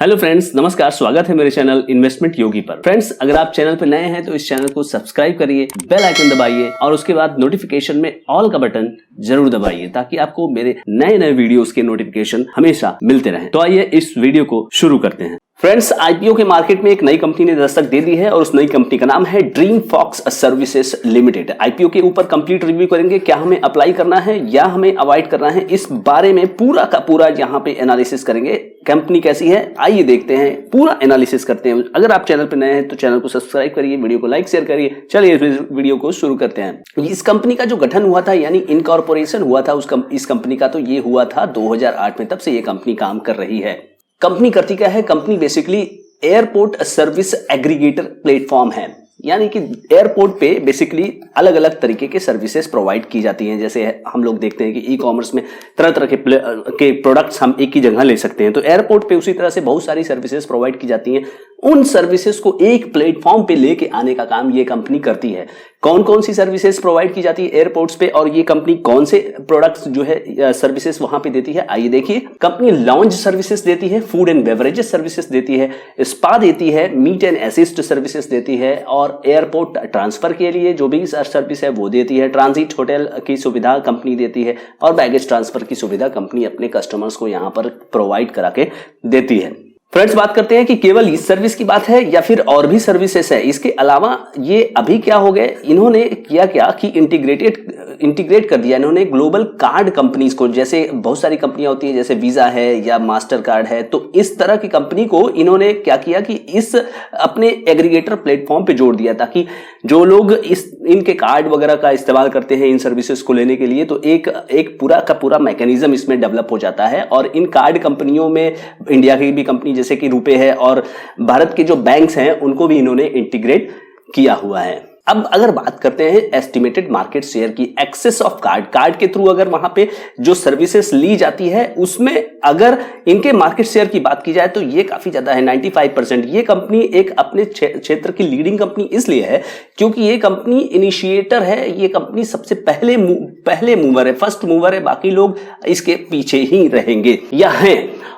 Hello friends, नमस्कार। स्वागत है मेरे चैनल इन्वेस्टमेंट योगी पर। फ्रेंड्स, अगर आप चैनल पर नए हैं तो इस चैनल को सब्सक्राइब करिए, बेल आइकन दबाइए और उसके बाद नोटिफिकेशन में ऑल का बटन जरूर दबाइए ताकि आपको मेरे नए नए वीडियोस के नोटिफिकेशन हमेशा मिलते रहें। तो आइए इस वीडियो को शुरू करते हैं। फ्रेंड्स, आईपीओ के मार्केट में एक नई कंपनी ने दस्तक दे दी है और उस नई कंपनी का नाम है Dream Folks Services Limited. IPO के ऊपर कंप्लीट रिव्यू करेंगे, क्या हमें अप्लाई करना है या हमें अवॉइड करना है, इस बारे में पूरा का पूरा यहाँ पे एनालिसिस करेंगे। कंपनी कैसी है आइए देखते हैं, पूरा एनालिसिस करते हैं। अगर आप चैनल पर नए हैं तो चैनल को सब्सक्राइब करिए, वीडियो को लाइक शेयर करिए। चलिए इस वीडियो को शुरू करते हैं। इस कंपनी का जो गठन हुआ था यानी इनकॉर्पोरेशन हुआ था इस कंपनी का, तो ये हुआ था 2008 में। तब से ये कंपनी काम कर रही है। कंपनी करती क्या है? Company basically airport service aggregator platform है, यानी कि एयरपोर्ट पे बेसिकली अलग अलग तरीके के सर्विसेज प्रोवाइड की जाती हैं। जैसे हम लोग देखते हैं कि ई कॉमर्स में तरह तरह के प्रोडक्ट्स हम एक ही जगह ले सकते हैं, तो एयरपोर्ट पे उसी तरह से बहुत सारी सर्विसेज प्रोवाइड की जाती हैं। उन सर्विसेज को एक प्लेटफॉर्म पे लेके आने का काम ये कंपनी करती है। कौन कौन सी सर्विसेज प्रोवाइड की जाती है एयरपोर्ट्स पे और ये कंपनी कौन से प्रोडक्ट्स जो है सर्विसेज वहां पे देती है, आइए देखिए। कंपनी लॉन्च सर्विसेज देती है, फूड एंड बेवरेजेस सर्विसेज देती है, स्पा देती है, मीट एंड असिस्ट सर्विसेज देती है और एयरपोर्ट ट्रांसफर के लिए जो भी सर्विस है वो देती है। ट्रांजिट होटल की सुविधा कंपनी देती है और बैगेज ट्रांसफर की सुविधा कंपनी अपने कस्टमर्स को यहां पर प्रोवाइड करा के देती है। फ्रेंड्स, बात करते हैं कि केवल इस सर्विस की बात है या फिर और भी सर्विसेज है। इसके अलावा ये अभी क्या हो गए, इन्होंने किया क्या कि इंटीग्रेट कर दिया इन्होंने ग्लोबल कार्ड कंपनीज को। जैसे बहुत सारी कंपनियां होती है, जैसे वीजा है या मास्टर कार्ड है, तो इस तरह की कंपनी को इन्होंने क्या किया कि इस अपने एग्रीगेटर प्लेटफॉर्म पे जोड़ दिया, ताकि जो लोग इनके कार्ड वगैरह का इस्तेमाल करते हैं इन सर्विसेज को लेने के लिए, तो एक पूरा का पूरा मैकेनिज्म इसमें डेवलप हो जाता है। और इन कार्ड कंपनियों में इंडिया की भी कंपनी जैसे कि रुपे है और भारत के जो बैंक्स हैं उनको भी इन्होंने इंटीग्रेट किया हुआ है। अब अगर बात करते हैं एस्टिमेटेड मार्केट शेयर की, एक्सेस ऑफ कार्ड के थ्रू अगर वहां पे जो सर्विसेज ली जाती है उसमें अगर इनके मार्केट शेयर की बात की जाए तो ये काफी ज्यादा है, 95%। ये कंपनी एक अपने क्षेत्र की लीडिंग कंपनी इसलिए है क्योंकि ये कंपनी इनिशिएटर है, ये कंपनी सबसे पहले मूवर है, फर्स्ट मूवर है, बाकी लोग इसके पीछे ही रहेंगे। या है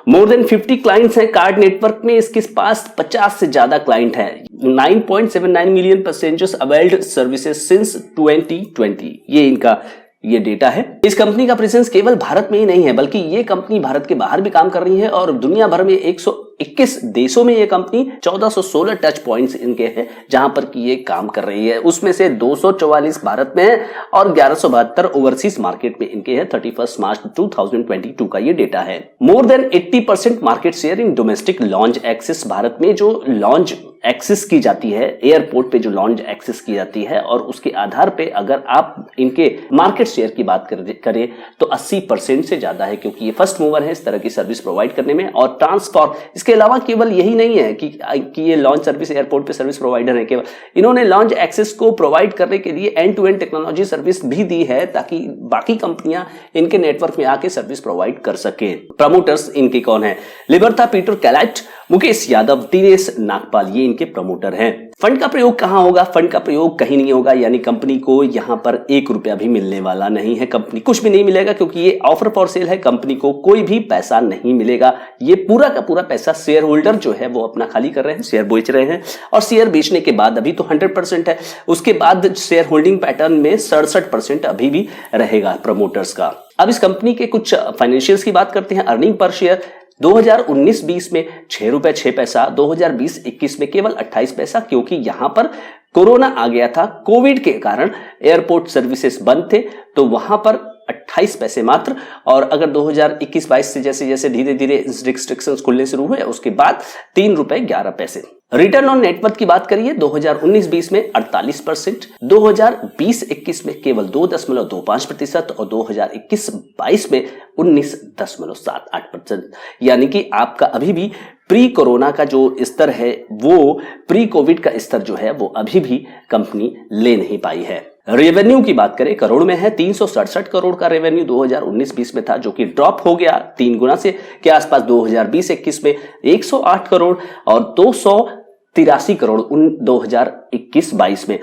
मोर देन 50 क्लाइंट्स हैं कार्ड नेटवर्क में, इसके पास 50 से ज्यादा क्लाइंट हैं। 9.79 million passengers availed services since 2020, ये इनका ये डेटा है। इस कंपनी का प्रेजेंस केवल भारत में ही नहीं है बल्कि ये कंपनी भारत के बाहर भी काम कर रही है और दुनिया भर में 121 देशों में ये कंपनी 1416 टच पॉइंट्स इनके हैं जहां पर कि ये काम कर रही है। उसमें से 244 भारत में है और 1172 ओवरसीज मार्केट में इनके हैं। 31 मार्च 2022 का ये डेटा है। More than 80% market share in domestic lounge access. Bharat में जो लॉन्च एक्सेस की जाती है, एयरपोर्ट पे जो लॉन्च एक्सेस की जाती है, और उसके आधार पे अगर आप इनके मार्केट शेयर की बात करें तो 80% से ज्यादा है, क्योंकि ये फर्स्ट मूवर है इस तरह की सर्विस प्रोवाइड करने में। और ट्रांसफॉर्म, इसके अलावा केवल यही नहीं है कि ये लॉन्च सर्विस एयरपोर्ट पे सर्विस प्रोवाइडर है, केवल इन्होंने लॉन्च एक्सेस को प्रोवाइड करने के लिए end to end technology service भी दी है ताकि बाकी कंपनियां इनके नेटवर्क में आके सर्विस प्रोवाइड कर सके। प्रमोटर्स इनके कौन है? लिबर्था पीटर कैलाट, मुकेश यादव, दिनेश नागपाल, ये इनके प्रमोटर हैं। फंड का प्रयोग कहां होगा? फंड का प्रयोग कहीं नहीं होगा, यानी कंपनी को यहां पर 1 रुपया भी मिलने वाला नहीं है। कंपनी कुछ भी नहीं मिलेगा क्योंकि ये ऑफर फॉर सेल है, कंपनी को कोई भी पैसा नहीं मिलेगा। ये पूरा का पूरा पैसा शेयर होल्डर जो है वो अपना खाली कर रहे हैं, शेयर बेच रहे हैं और शेयर बेचने के बाद अभी तो 100% है, उसके बाद शेयर होल्डिंग पैटर्न में 67% अभी भी रहेगा प्रमोटर्स का। अब इस कंपनी के कुछ फाइनेंशियल्स की बात करते हैं। अर्निंग पर शेयर 2019-20 में 6 रुपए 6 पैसा, 2020-21 में केवल 28 पैसा, क्योंकि यहां पर कोरोना आ गया था। कोविड के कारण एयरपोर्ट सर्विसेज बंद थे तो वहां पर 28 पैसे मात्र। और अगर 2021-22 से जैसे जैसे धीरे धीरे रिस्ट्रिक्शंस खुलने शुरू हुए उसके बाद 3 रुपए 11 पैसे। रिटर्न ऑन नेटवर्थ की बात करिए 2019-20 में 48%, 2020-21 में केवल 2.25% और 2021-22 में 19.78%। यानी कि आपका अभी भी प्री कोरोना का जो स्तर है, वो प्री कोविड का स्तर जो है वो अभी भी कंपनी ले नहीं पाई है। रेवेन्यू की बात करें करोड़ में है, 367 करोड़ का रेवेन्यू 2019-20 में था, जो कि ड्रॉप हो गया 3 गुना से के आसपास 2020-21 में 108 करोड़ और 283 करोड़ 2021-22 में।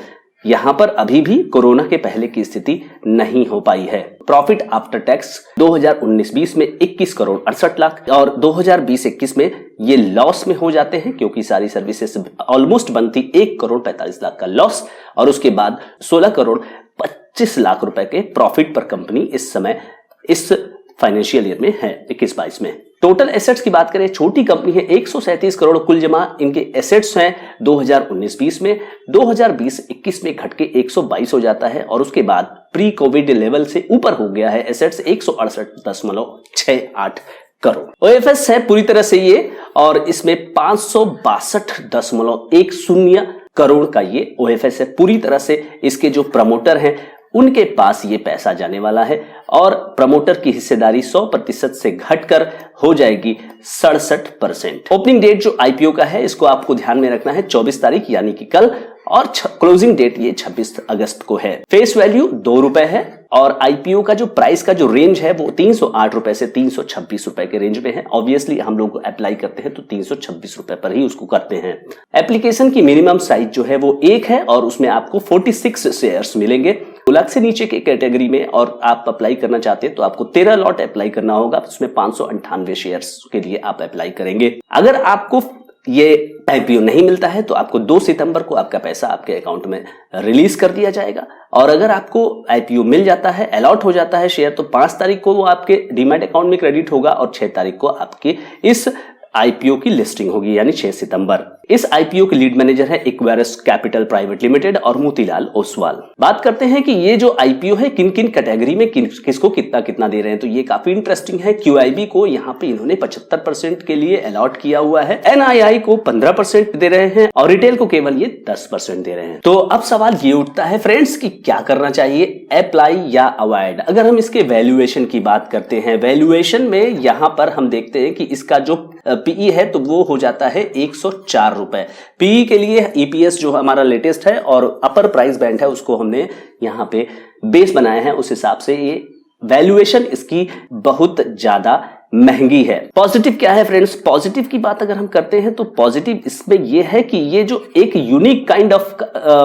यहाँ पर अभी भी कोरोना के पहले की स्थिति नहीं हो पाई है। प्रॉफिट आफ्टर टैक्स 2019-20 में 21 करोड़ 68 लाख और 2020-21 में ये लॉस में हो जाते हैं, क्योंकि सारी सर्विसेज ऑलमोस्ट बनती 1 करोड़ 45 लाख का लॉस, और उसके बाद 16 करोड़ 25 लाख रुपए के प्रॉफिट पर कंपनी इस समय इस फाइनेंशियल ईयर में है 21-22 में। टोटल एसेट्स की बात करें, छोटी कंपनी है, 137 करोड़ कुल जमा इनके एसेट्स हैं 2019-20 में। 2020-21 में घट के 122 हो जाता है, और उसके बाद प्री कोविड लेवल से ऊपर हो गया है एसेट्स 168.68 करोड़। ओएफएस है पूरी तरह से ये, और इसमें 562.10 करोड़ का ये ओएफएस है पूरी तरह से। इसके जो प्रमोटर हैं उनके पास ये पैसा जाने वाला है, और प्रमोटर की हिस्सेदारी 100% से घटकर हो जाएगी 67%। ओपनिंग डेट जो आईपीओ का है इसको आपको ध्यान में रखना है 24 तारीख यानी कि कल, और क्लोजिंग डेट ये 26 अगस्त को है। फेस वैल्यू 2 रुपए है, और आईपीओ का जो प्राइस का जो रेंज है वो 308 रुपए से 326 रुपए के रेंज में है। ऑब्वियसली हम लोग अप्लाई करते हैं तो 326 रुपए पर ही उसको करते हैं। एप्लीकेशन की मिनिमम साइज जो है वो 1 है, और उसमें आपको 46 शेयर्स मिलेंगे। 2 लाख से नीचे के कैटेगरी में और आप अप्लाई करना चाहते हैं तो आपको 13 लॉट अप्लाई करना होगा, उसमें 598 शेयर्स के लिए आप अप्लाई करेंगे। अगर आपको ये आईपीओ नहीं मिलता है तो आपको 2 सितंबर को आपका पैसा आपके अकाउंट में रिलीज कर दिया जाएगा, और अगर आपको आईपीओ मिल जाता है, अलॉट हो जाता है शेयर, तो 5 तारीख को वो आपके डीमैट अकाउंट में क्रेडिट होगा, और 6 तारीख को आपके इस आईपीओ की लिस्टिंग होगी, यानी 6 सितंबर। इस आईपीओ के लीड मैनेजर है इक्वेरिस कैपिटल प्राइवेट लिमिटेड और मोतीलाल ओसवाल। बात करते हैं कि ये जो आईपीओ है किन किन कैटेगरी में किसको कितना कितना दे रहे हैं, तो ये काफी इंटरेस्टिंग है। क्यूआईबी को यहाँ पे इन्होंने 75% के लिए अलॉट किया हुआ है, एनआईआई को 15% दे रहे हैं, और रिटेल को केवल ये 10% दे रहे हैं। तो अब सवाल ये उठता है फ्रेंड्स कि क्या करना चाहिए, अप्लाई या अवॉइड। अगर हम इसके वैल्यूएशन की बात करते हैं, वैल्यूएशन में यहां पर हम देखते हैं कि इसका जो पीई है तो वो हो जाता है 104 रुपए। पीई के लिए ईपीएस जो हमारा लेटेस्ट है और अपर प्राइस बैंड है उसको हमने यहां पे बेस बनाया है, उस हिसाब से ये वैल्यूएशन इसकी बहुत ज्यादा महंगी है। पॉजिटिव क्या है फ्रेंड्स, पॉजिटिव की बात अगर हम करते हैं तो पॉजिटिव इसमें यह है कि ये जो एक यूनिक काइंड ऑफ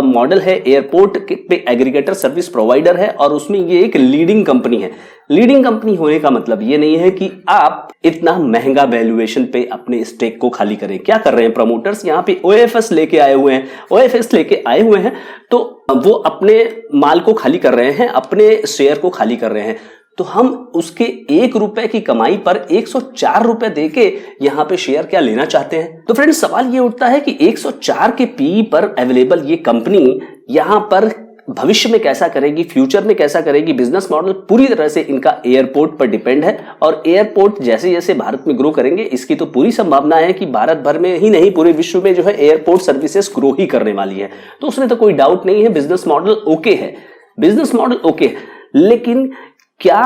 मॉडल है, एयरपोर्ट पे एग्रीगेटर सर्विस प्रोवाइडर है, और उसमें ये एक लीडिंग कंपनी है। लीडिंग कंपनी होने का मतलब ये नहीं है कि आप इतना महंगा वैल्यूएशन पे अपने स्टेक को खाली करें। क्या कर रहे हैं प्रमोटर्स, यहाँ पे ओएफएस लेके आए हुए हैं, ओएफएस लेके आए हुए हैं तो वो अपने माल को खाली कर रहे हैं, अपने शेयर को खाली कर रहे हैं। तो हम उसके 1 रुपए की कमाई पर 104 रुपए देके यहां पे शेयर क्या लेना चाहते हैं। तो फ्रेंड्स सवाल ये उठता है कि 104 के पीई पर अवेलेबल ये कंपनी यहां पर भविष्य में कैसा करेगी, फ्यूचर में कैसा करेगी। बिजनेस मॉडल पूरी तरह से इनका एयरपोर्ट पर डिपेंड है, और एयरपोर्ट जैसे जैसे भारत में ग्रो करेंगे इसकी तो पूरी संभावना है कि भारत भर में ही नहीं पूरे विश्व में जो है एयरपोर्ट सर्विसेज ग्रो ही करने वाली है। तो उसमें तो कोई डाउट नहीं है, बिजनेस मॉडल ओके है, बिजनेस मॉडल ओके है। लेकिन क्या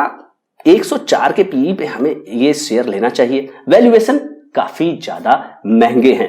104 के पीई पे हमें ये शेयर लेना चाहिए? वैल्यूएशन काफी ज्यादा महंगे हैं।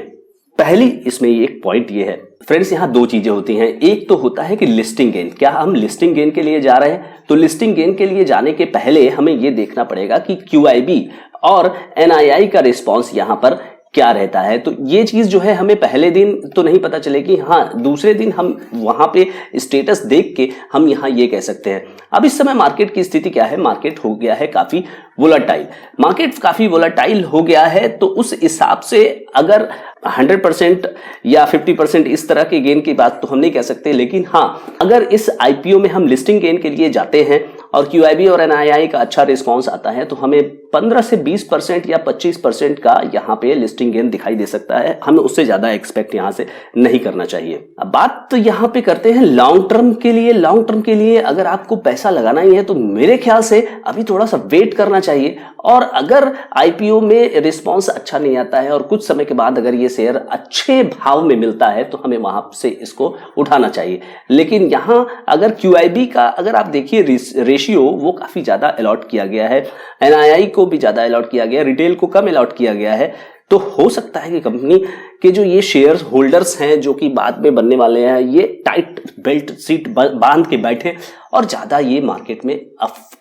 पहली इसमें एक पॉइंट ये है फ्रेंड्स, यहां 2 चीजें होती हैं। एक तो होता है कि लिस्टिंग गेन, क्या हम लिस्टिंग गेन के लिए जा रहे हैं? तो लिस्टिंग गेन के लिए जाने के पहले हमें ये देखना पड़ेगा कि क्यूआईबी और एनआईआई का रिस्पॉन्स यहां पर क्या रहता है। तो ये चीज जो है हमें पहले दिन तो नहीं पता चलेगी, हाँ दूसरे दिन हम वहां पे स्टेटस देख के हम यहां ये कह सकते हैं। अब इस समय मार्केट की स्थिति क्या है, मार्केट हो गया है काफी वोलाटाइल, मार्केट काफी वोलाटाइल हो गया है। तो उस हिसाब से अगर 100% या 50% इस तरह के गेन की बात तो हम नहीं कह सकते, लेकिन हाँ अगर इस आईपीओ में हम लिस्टिंग गेन के लिए जाते हैं और क्यूआईबी और एनआईआई का अच्छा रिस्पांस आता है तो हमें 15 से 20% या 25% का यहाँ पे लिस्टिंग गेन दिखाई दे सकता है। हमें उससे ज्यादा एक्सपेक्ट यहाँ से नहीं करना चाहिए। अब बात तो यहाँ पे करते हैं लॉन्ग टर्म के लिए। लॉन्ग टर्म के लिए अगर आपको पैसा लगाना ही है तो मेरे ख्याल से अभी थोड़ा सा वेट करना चाहिए, और अगर आईपीओ में रिस्पांस अच्छा नहीं आता है और कुछ समय के बाद अगर ये शेयर अच्छे भाव में मिलता है तो हमें वहां से इसको उठाना चाहिए। लेकिन यहां अगर क्यूआईबी का अगर आप देखिए रेशियो वो काफी ज्यादा अलॉट किया गया है, एनआईआई को भी ज्यादा अलॉट किया गया है, रिटेल को कम अलॉट किया गया है। तो हो सकता है कि कंपनी के जो ये शेयर होल्डर्स हैं जो कि बाद में बनने वाले हैं, ये टाइट बेल्ट सीट बांध के बैठे और ज्यादा ये मार्केट में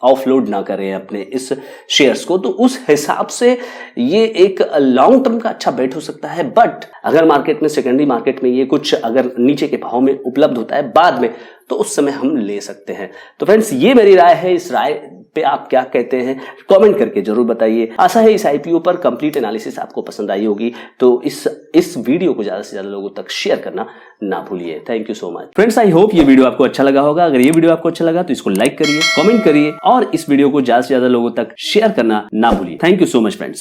ऑफलोड ना करें अपने इस शेयर्स को। तो उस हिसाब से ये एक लॉन्ग टर्म का अच्छा बेट हो सकता है। बट अगर मार्केट में, सेकेंडरी मार्केट में ये कुछ अगर नीचे के भाव में उपलब्ध होता है बाद में, तो उस समय हम ले सकते हैं। तो फ्रेंड्स, ये मेरी राय है। इस राय पे आप क्या कहते हैं कमेंट करके जरूर बताइए। आशा है इस आईपीओ पर कंप्लीट एनालिसिस आपको पसंद आई होगी। तो इस वीडियो को ज्यादा से ज्यादा लोगों तक शेयर करना ना भूलिए। Thank you so much friends. I hope ये वीडियो आपको अच्छा लगा होगा। अगर ये वीडियो आपको अच्छा लगा तो इसको लाइक करिए, कमेंट करिए और इस वीडियो को ज्यादा से ज्यादा लोगों तक शेयर करना ना भूलिए। Thank you so much friends.